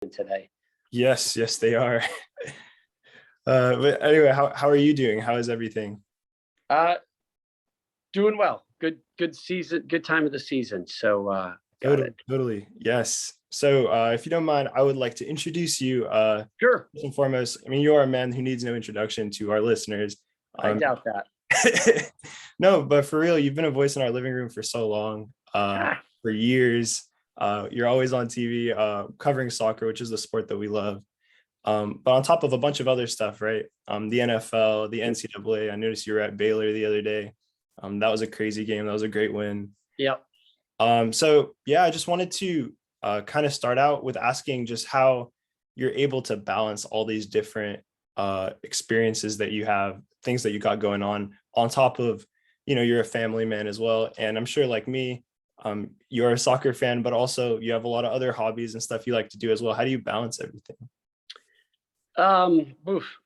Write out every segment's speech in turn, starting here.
today. Yes, they are. But anyway, how are you doing? How is everything? Uh, Doing well. Good season. Good time of the season. So got Totally, it. totally. Yes. So, if you don't mind, I would like to introduce you. Sure. First and foremost, I mean, you are a man who needs no introduction to our listeners. I Um, doubt that. no, but for real, you've been a voice in our living room for so long, Ah, for years. You're always on TV, covering soccer, which is the sport that we love. But on top of a bunch of other stuff, right? The NFL, the NCAA. I noticed you were at Baylor the other day. That was a crazy game. That was a great win. yep. So yeah, I just wanted to kind of start out with asking just how you're able to balance all these different experiences that you have, things that you got going on top of, you're a family man as well. And I'm sure like me, you're a soccer fan, but also you have a lot of other hobbies and stuff you like to do as well. How do you balance everything?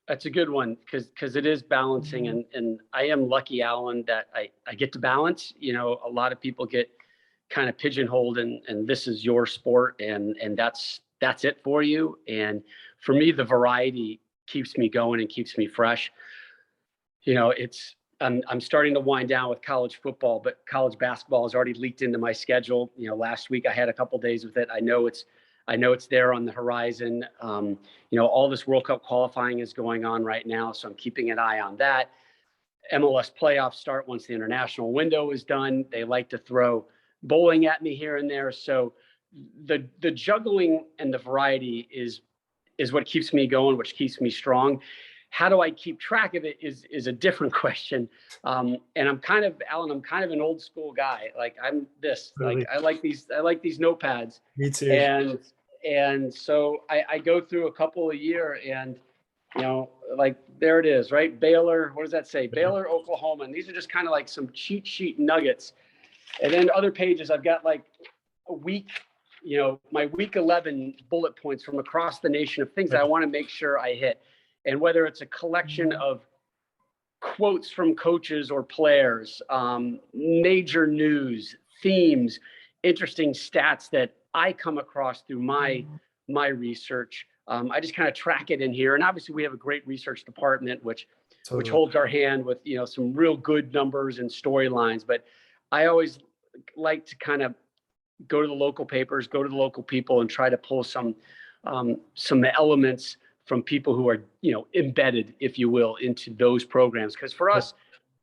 That's a good one because it is balancing, and I am lucky, Alan, that I get to balance. A lot of people get kind of pigeonholed, and this is your sport, and that's it for you. And for me, the variety keeps me going and keeps me fresh. It's I'm starting to wind down with college football, but college basketball has already leaked into my schedule. Last week I had a couple days with it. I know it's there on the horizon. All this World Cup qualifying is going on right now, so I'm keeping an eye on that. MLS playoffs start once the international window is done. They like to throw bowling at me here and there. So the juggling and the variety is what keeps me going, which keeps me strong. How do I keep track of it is a different question. And I'm kind of, Alan, I'm kind of an old school guy. Like Really? I like these notepads. Me too. And so I go through a couple a year, and like there it is, right? Baylor, what does that say? Baylor, Oklahoma. And these are just kind of like some cheat sheet nuggets. And then other pages, I've got like a week, my week 11 bullet points from across the nation of things that I want to make sure I hit. And whether it's a collection of quotes from coaches or players, major news, themes, interesting stats that I come across through my research. I just kind of track it in here, and obviously we have a great research department, which Totally. holds our hand with some real good numbers and storylines. But I always like to kind of go to the local papers, go to the local people, and try to pull some elements from people who are embedded, if you will, into those programs. Because for us,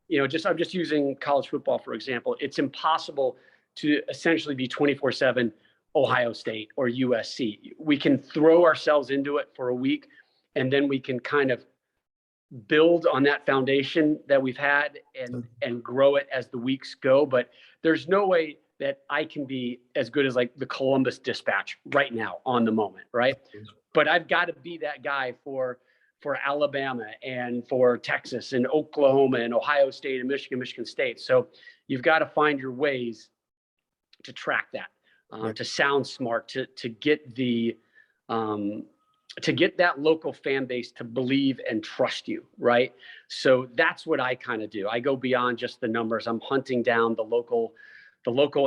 I'm just using college football for example. It's impossible to essentially be 24/7 Ohio State or USC. We can throw ourselves into it for a week, and then we can kind of build on that foundation that we've had and grow it as the weeks go. But there's no way that I can be as good as like the Columbus Dispatch right now on the moment, right? But I've got to be that guy for Alabama and for Texas and Oklahoma and Ohio State and Michigan State. So you've got to find your ways to track that, to sound smart, to get that local fan base to believe and trust you, right? So that's what I kind of do. I go beyond just the numbers. I'm hunting down the local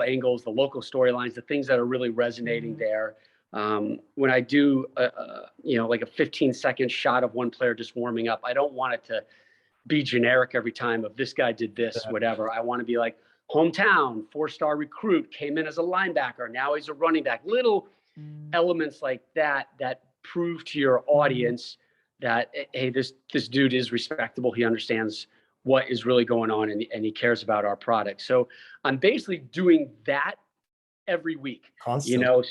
angles, the local storylines, the things that are really resonating there. When I do, like a 15-second shot of one player just warming up, I don't want it to be generic every time of this guy did this, whatever. I want to be like hometown, 4-star recruit, came in as a linebacker, now he's a running back. Little elements like that prove to your audience that, hey, this dude is respectable. He understands what is really going on, and he cares about our product. So I'm basically doing that every week. Constantly.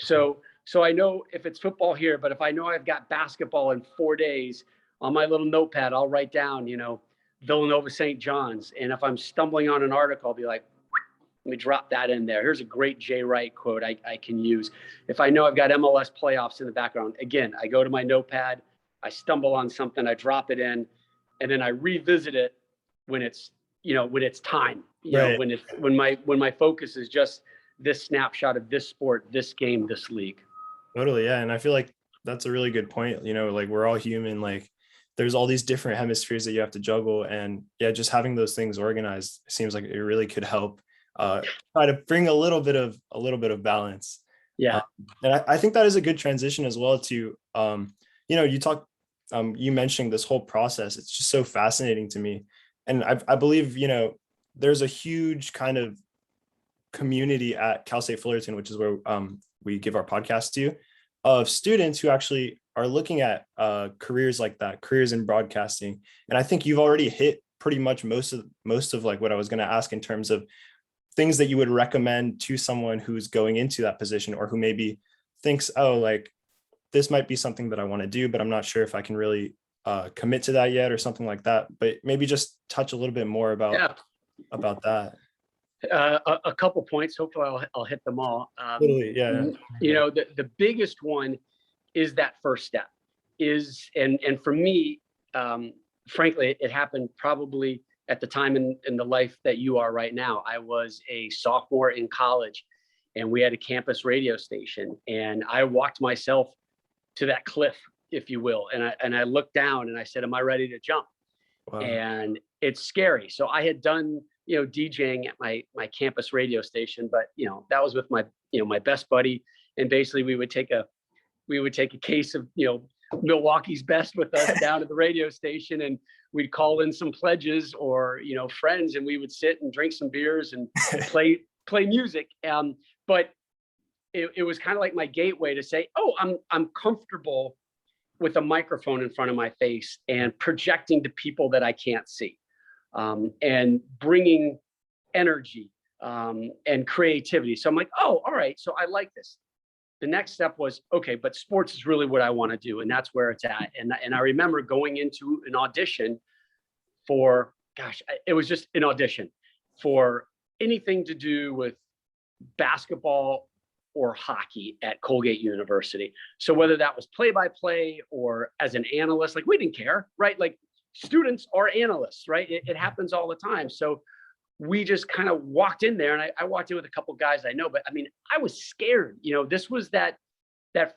So I know if it's football here, but if I know I've got basketball in 4 days, on my little notepad, I'll write down, Villanova St. John's. And if I'm stumbling on an article, I'll be like, let me drop that in there. Here's a great Jay Wright quote I can use. If I know I've got MLS playoffs in the background, again, I go to my notepad, I stumble on something, I drop it in, and then I revisit it when it's time, Right. when my focus is just this snapshot of this sport, this game, this league. Totally. Yeah. And I feel like that's a really good point. Like we're all human, like there's all these different hemispheres that you have to juggle. And yeah, just having those things organized seems like it really could help try to bring a little bit of balance. Yeah. And I think that is a good transition as well to, you mentioning this whole process. It's just so fascinating to me. And I believe, there's a huge kind of community at Cal State Fullerton, which is where we give our podcast to, of students who actually are looking at careers like that, careers in broadcasting. And I think you've already hit pretty much most of like what I was going to ask in terms of things that you would recommend to someone who's going into that position, or who maybe thinks, oh, like this might be something that I want to do, but I'm not sure if I can really commit to that yet, or something like that. But maybe just touch a little bit more about that. A couple points. Hopefully I'll hit them all. Totally. Yeah. The biggest one is that first step and for me, frankly, it happened probably at the time in the life that you are right now. I was a sophomore in college, and we had a campus radio station, and I walked myself to that cliff, if you will. And I looked down and I said, am I ready to jump? Wow. And it's scary. So I had done, DJing at my campus radio station, but that was with my best buddy. And basically we would take a case of, Milwaukee's Best with us down to the radio station, and we'd call in some pledges or, friends, and we would sit and drink some beers and play music. But it was kind of like my gateway to say, oh, I'm comfortable with a microphone in front of my face and projecting to people that I can't see, and bringing energy and creativity. So I'm like, oh, all right. So I like this. The next step was, okay, but sports is really what I want to do. And that's where it's at. And I remember going into an audition for, it was just an audition for anything to do with basketball or hockey at Colgate University. So whether that was play-by-play or as an analyst, like we didn't care, right? Like students are analysts, right? It happens all the time. So we just kind of walked in there, and I walked in with a couple of guys I know, but I mean, I was scared. This was that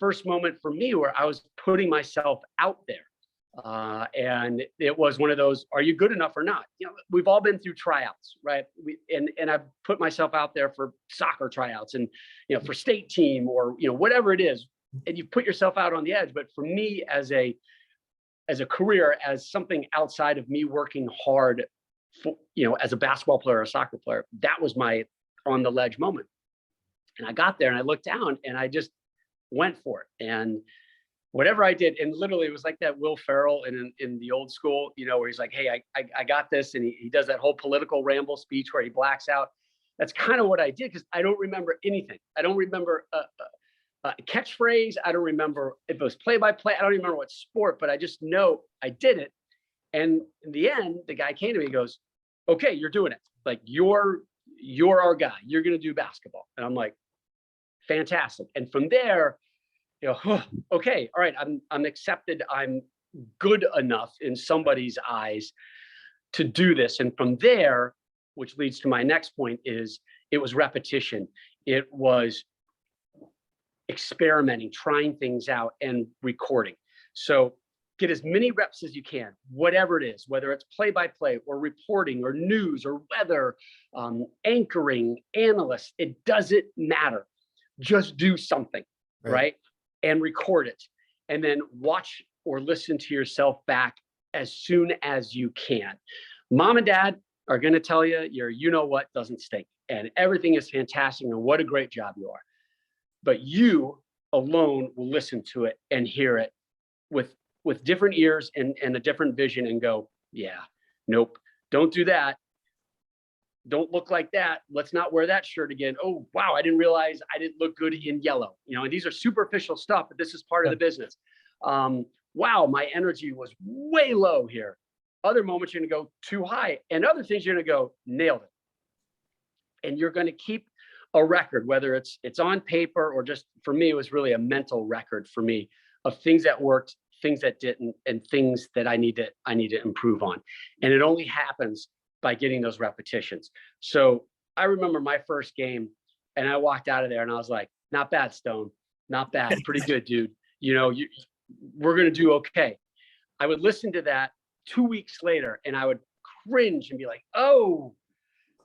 first moment for me where I was putting myself out there. And it was one of those, are you good enough or not? We've all been through tryouts, right? And I've put myself out there for soccer tryouts and, for state team or, whatever it is, and you put yourself out on the edge. But for me as a career, as something outside of me working hard for, as a basketball player or a soccer player, that was my on the ledge moment. And I got there and I looked down and I just went for it. And whatever I did, and literally it was like that Will Ferrell in the old school, where he's like, hey, I got this. And he does that whole political ramble speech where he blacks out. That's kind of what I did, because I don't remember anything. I don't remember a catchphrase. I don't remember if it was play-by-play. I don't remember what sport, but I just know I did it. And in the end, the guy came to me and goes, okay, you're doing it. Like you're our guy. You're going to do basketball. And I'm like, fantastic. And from there, okay, all right, I'm accepted. I'm good enough in somebody's eyes to do this. And from there, which leads to my next point, is it was repetition. It was experimenting, trying things out, and recording. So get as many reps as you can, whatever it is, whether it's play-by-play or reporting or news or weather, anchoring, analyst, it doesn't matter. Just do something, right? And record it, and then watch or listen to yourself back as soon as you can. Mom and dad are going to tell you your what doesn't stink, and everything is fantastic, and what a great job you are. But you alone will listen to it and hear it with different ears and a different vision, and go, yeah, nope, don't do that. Don't look like that. Let's not wear that shirt again. Oh, wow, I didn't realize I didn't look good in yellow. And these are superficial stuff, but this is part of the business. Wow, my energy was way low here. Other moments you're going to go too high, and other things you're going to go, nailed it. And you're going to keep a record, whether it's on paper or just, for me, it was really a mental record for me of things that worked, things that didn't, and things that I need to improve on. And it only happens by getting those repetitions. So I remember my first game, and I walked out of there and I was like, not bad, Stone, not bad, pretty good, dude. We're going to do okay. I would listen to that 2 weeks later and I would cringe and be like, oh,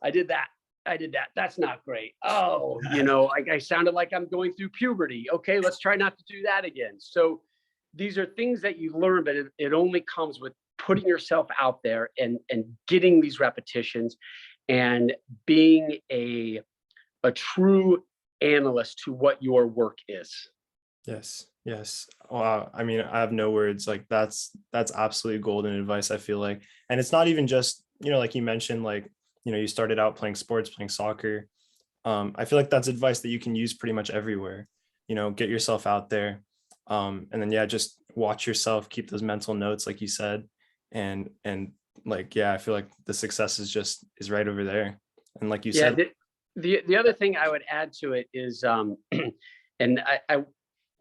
I did that. I did that. That's not great. Oh, you know, like I sounded like I'm going through puberty. Okay, let's try not to do that again. So these are things that you learn, but it only comes with putting yourself out there and getting these repetitions and being a true analyst to what your work is. Yes. Yes. Wow. I mean, I have no words. Like that's absolutely golden advice, I feel like. And it's not even just, like you mentioned, like, you started out playing sports, playing soccer. I feel like that's advice that you can use pretty much everywhere. Get yourself out there. And then yeah, just watch yourself, keep those mental notes, like you said. And like, yeah, I feel like the success is right over there. And like you Yeah, said, the other thing I would add to it is and I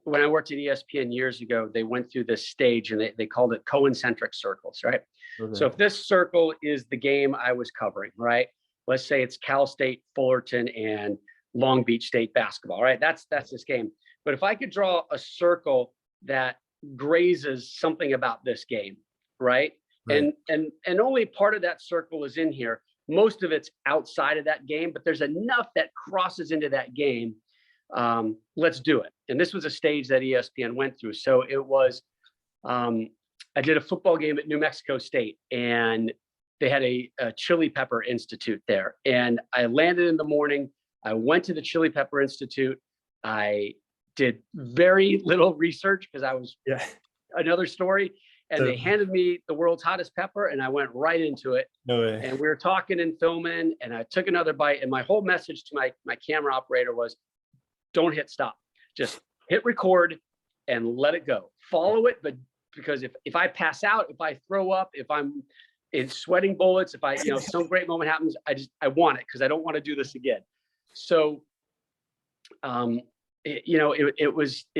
when I worked at ESPN years ago, they went through this stage and they called it concentric circles, right? okay. So if this circle is the game I was covering, right? Let's say it's Cal State, Fullerton, and Long Beach State basketball, right? That's this game. But if I could draw a circle that grazes something about this game, right? Right. And only part of that circle is in here. Most of it's outside of that game, but there's enough that crosses into that game. Let's do it. And this was a stage that ESPN went through. So it was, I did a football game at New Mexico State, and they had a Chili Pepper Institute there. And I landed in the morning. I went to the Chili Pepper Institute. I did very little research because I was another story. And they handed me the world's hottest pepper, and I went right into it. No way. And we were talking and filming, and I took another bite. And my whole message to my camera operator was, don't hit stop. Just hit record and let it go. Follow it, but because if I pass out, if I throw up, if I'm in sweating bullets, if I, some great moment happens, I want it because I don't want to do this again. So, it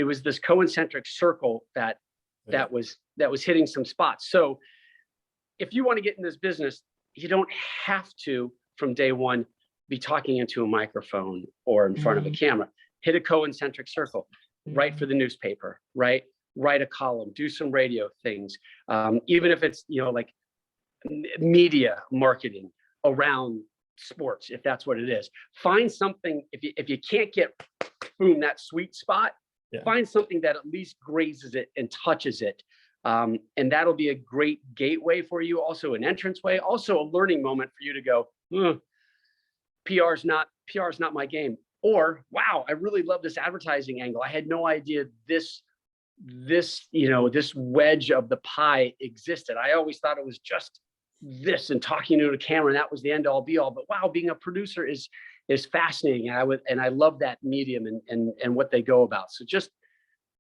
was this concentric circle that was hitting some spots. So if you want to get in this business, you don't have to, from day one, be talking into a microphone or in front of a camera. Hit a concentric circle, write for the newspaper, right? Write a column, do some radio things. Even if it's, like media marketing around sports, if that's what it is. Find something, if you can't get, boom, that sweet spot, find something that at least grazes it and touches it. And that'll be a great gateway for you, also an entranceway, also a learning moment for you to go, PR's not my game. Or, wow, I really love this advertising angle. I had no idea this wedge of the pie existed. I always thought it was just this and talking to a camera, and that was the end all be all. But wow, being a producer is fascinating. And I love that medium and what they go about. So just,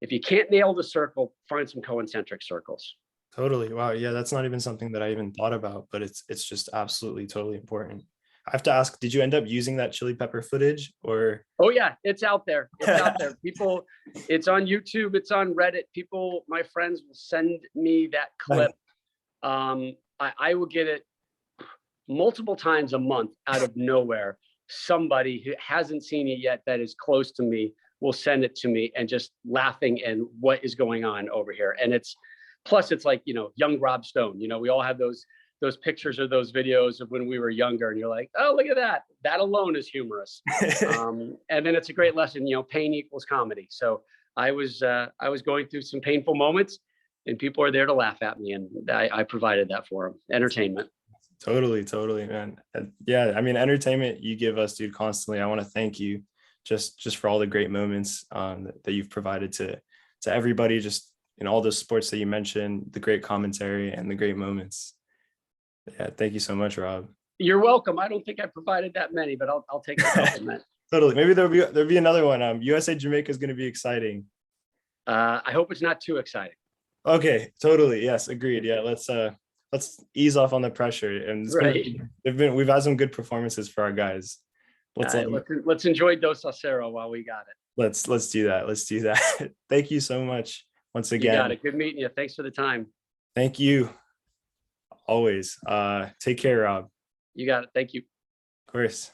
if you can't nail the circle, find some concentric circles. Totally. Wow. Yeah, that's not even something that I even thought about, but it's just absolutely totally important. I have to ask, did you end up using that chili pepper footage or? Oh yeah, it's out there. It's out there. People, it's on YouTube, it's on Reddit. People, my friends will send me that clip. I will get it multiple times a month out of nowhere. Somebody who hasn't seen it yet that is close to me will send it to me, and just laughing and what is going on over here. And it's like, young Rob Stone, we all have those pictures or those videos of when we were younger, and you're like, oh, look at that. That alone is humorous. And then it's a great lesson, pain equals comedy. So I was going through some painful moments, and people are there to laugh at me. And I provided that for them. Entertainment. Totally, man. Yeah. I mean, entertainment you give us, dude, constantly. I want to thank you just for all the great moments that you've provided to everybody, just in all the sports that you mentioned, the great commentary and the great moments. Yeah, thank you so much, Rob. You're welcome. I don't think I provided that many, but I'll take a compliment. Totally. Maybe there'll be another one. USA Jamaica is going to be exciting. I hope it's not too exciting. Okay, totally. Yes, agreed. Yeah, let's ease off on the pressure. And we've had some good performances for our guys. Let's enjoy Dos Acero while we got it. Let's do that. Let's do that. Thank you so much once again. You got it. Good meeting you. Thanks for the time. Thank you. Always. Take care, Rob. You got it. Thank you. Of course.